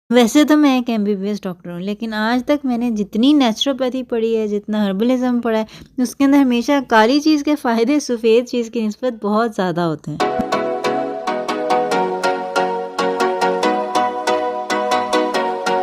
वैसे तो मैं एक एमबीबीएस डॉक्टर हूँ, लेकिन आज तक मैंने जितनी नेचुरोपैथी पढ़ी है, जितना हर्बलिज़्म पढ़ा है, उसके अंदर हमेशा काली चीज़ के फ़ायदे सफ़ेद चीज़ की निस्बत बहुत ज़्यादा होते हैं।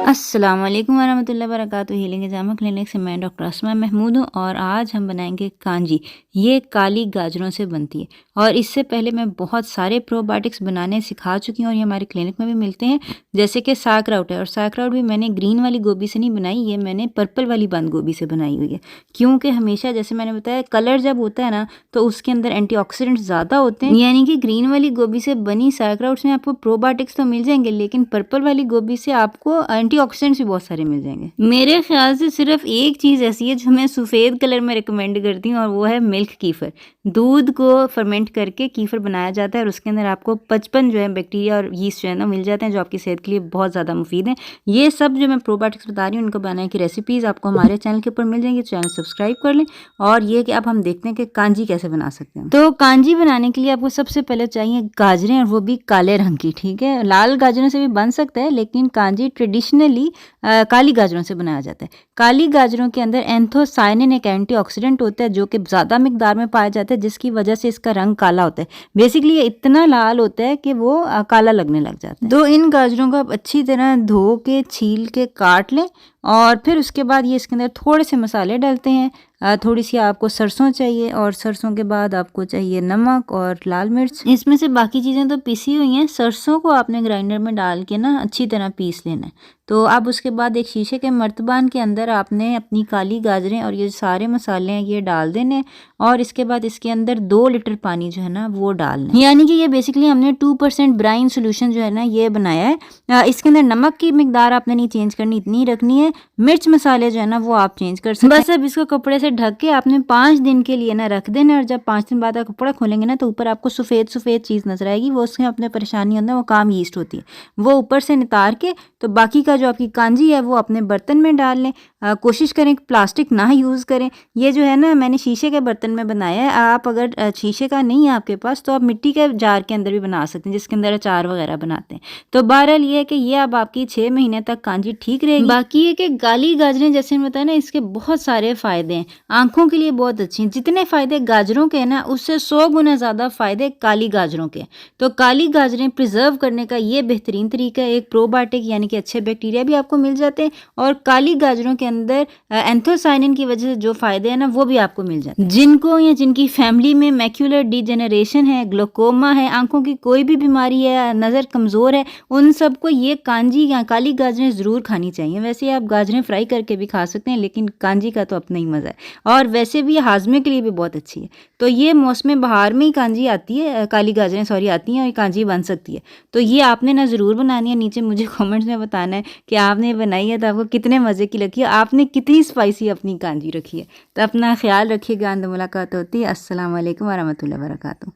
अस्सलाम वालेकुम वरहमतुल्लाहि वबरकातुहू। हीलिंग जामा क्लिनिक से मैं डॉक्टर अस्मा महमूद हूँ और आज हम बनाएंगे कांजी। ये काली गाजरों से बनती है और इससे पहले मैं बहुत सारे प्रोबायोटिक्स बनाने सिखा चुकी हूँ और ये हमारे क्लिनिक में भी मिलते हैं, जैसे कि साकराउट है। और साकराउट भी मैंने ग्रीन वाली गोभी से नहीं बनाई, ये मैंने पर्पल वाली बंद गोभी से बनाई हुई है, क्योंकि हमेशा जैसे मैंने बताया कलर जब होता है ना तो उसके अंदर एंटीऑक्सीडेंट्स ज़्यादा होते हैं। यानी कि ग्रीन वाली गोभी से बनी साकराउट्स में आपको प्रोबायोटिक्स तो मिल जाएंगे, लेकिन पर्पल वाली गोभी से आपको एंटीऑक्सीडेंट्स भी बहुत सारे मिल जाएंगे। मेरे ख्याल से सिर्फ एक चीज़ ऐसी है जो मैं सफ़ेद कलर में रिकमेंड करती हूँ और वो है मिल्क कीफ़र। दूध को फर्मेंट करके कीफ़र बनाया जाता है और उसके अंदर आपको 55 जो है बैक्टीरिया और यीस्ट जो है ना मिल जाते हैं, जो आपकी सेहत के लिए बहुत ज़्यादा मुफीद हैं। ये सब जो मैं प्रोबायोटिक्स बता रही हूँ उनको बनाने की रेसिपीज़ आपको हमारे चैनल के ऊपर मिल जाएंगी, चैनल सब्सक्राइब कर लें। और ये कि अब हम देखते हैं कि कांजी कैसे बना सकते हैं। तो कांजी बनाने के लिए आपको सबसे पहले चाहिए गाजरें, और वो भी काले रंग की। ठीक है, लाल गाजरों से भी बन सकता है, लेकिन कांजी ट्रेडिशनली काली गाजरों से बनाया जाता है। काली गाजरों के अंदर एंथोसायनिन एक एंटीऑक्सीडेंट होता है जो कि ज़्यादा मिकदार में पाया जाता है, जिसकी वजह से इसका रंग काला होता है। बेसिकली ये इतना लाल होता है कि वो काला लगने लग जाता है। तो इन गाजरों को आप अच्छी तरह धो के, छील के, काट लें और फिर उसके बाद ये इसके अंदर थोड़े से मसाले डालते हैं। थोड़ी सी आपको सरसों चाहिए और सरसों के बाद आपको चाहिए नमक और लाल मिर्च। इसमें से बाकी चीज़ें तो पिसी हुई हैं, सरसों को आपने ग्राइंडर में डाल के ना अच्छी तरह पीस लेना है। तो अब उसके बाद एक शीशे के मर्तबान के अंदर आपने अपनी काली गाजरें और ये सारे मसाले हैं ये डाल देने, और इसके बाद इसके अंदर 2 लीटर पानी जो है ना वो डालना है। यानी कि ये बेसिकली हमने 2% ब्राइन सोल्यूशन जो है ना ये बनाया है। इसके अंदर नमक की मिकदार आपने नहीं चेंज करनी, इतनी ही रखनी है। मिर्च मसाले जो है ना वो आप चेंज कर सकते हैं। बस अब इसको कपड़े से ढक के आपने 5 दिन के लिए ना रख देना, और जब 5 दिन बाद आप कपड़ा खोलेंगे ना तो ऊपर आपको सफ़ेद सफ़ेद चीज़ नजर आएगी। वो उसमें अपने परेशानी होता है, वो काम यीस्ट होती है, वो ऊपर से नितार के तो बाकी का जो आपकी कांजी है वो अपने बर्तन में डाल लें। कोशिश करें प्लास्टिक ना यूज़ करें। ये जो है ना मैंने शीशे के बर्तन में बनाया है। आप अगर शीशे का नहीं है आपके पास तो आप मिट्टी के जार के अंदर भी बना सकते हैं, जिसके अंदर अचार वगैरह बनाते हैं। तो बहरहाल ये है कि ये अब आपकी 6 महीने तक कांजी ठीक रहेगी। बाकी ये कि काली गाजरें जैसे मैं बताया ना इसके बहुत सारे फ़ायदे हैं, आंखों के लिए बहुत अच्छी हैं। जितने फ़ायदे गाजरों के हैं ना उससे 100 गुना ज़्यादा फ़ायदे काली गाजरों के। तो काली गाजरें प्रिजर्व करने का ये बेहतरीन तरीका है। एक प्रोबायोटिक यानी कि अच्छे बैक्टीरिया भी आपको मिल जाते हैं, और काली गाजरों के अंदर एंथोसायनिन की वजह से जो फ़ायदे हैं ना वो भी आपको मिल जाते हैं। जिनको या जिनकी फैमिली में मैक्यूलर डिजेनरेशन है, ग्लोकोमा है, आंखों की कोई भी बीमारी है, नज़र कमज़ोर है, उन सबको ये कांजी या काली गाजरें ज़रूर खानी चाहिए। वैसे आप गाजरें फ्राई करके भी खा सकते हैं, लेकिन कांजी का तो अपना ही मज़ा है, और वैसे भी हाजमे के लिए भी बहुत अच्छी है। तो ये मौसम बहार में ही कांजी आती है, काली गाजरें सॉरी आती हैं, और ये कांजी बन सकती है। तो ये आपने ना ज़रूर बनानी है। नीचे मुझे कमेंट्स में बताना है कि आपने बनाई है तो आपको कितने मज़े की लगी है, आपने कितनी स्पाइसी अपनी कांजी रखी है। तो अपना ख्याल रखिएगा, मुलाकात होती है। अस्सलाम वालेकुम वरहमतुल्लाहि वबरकातुहू।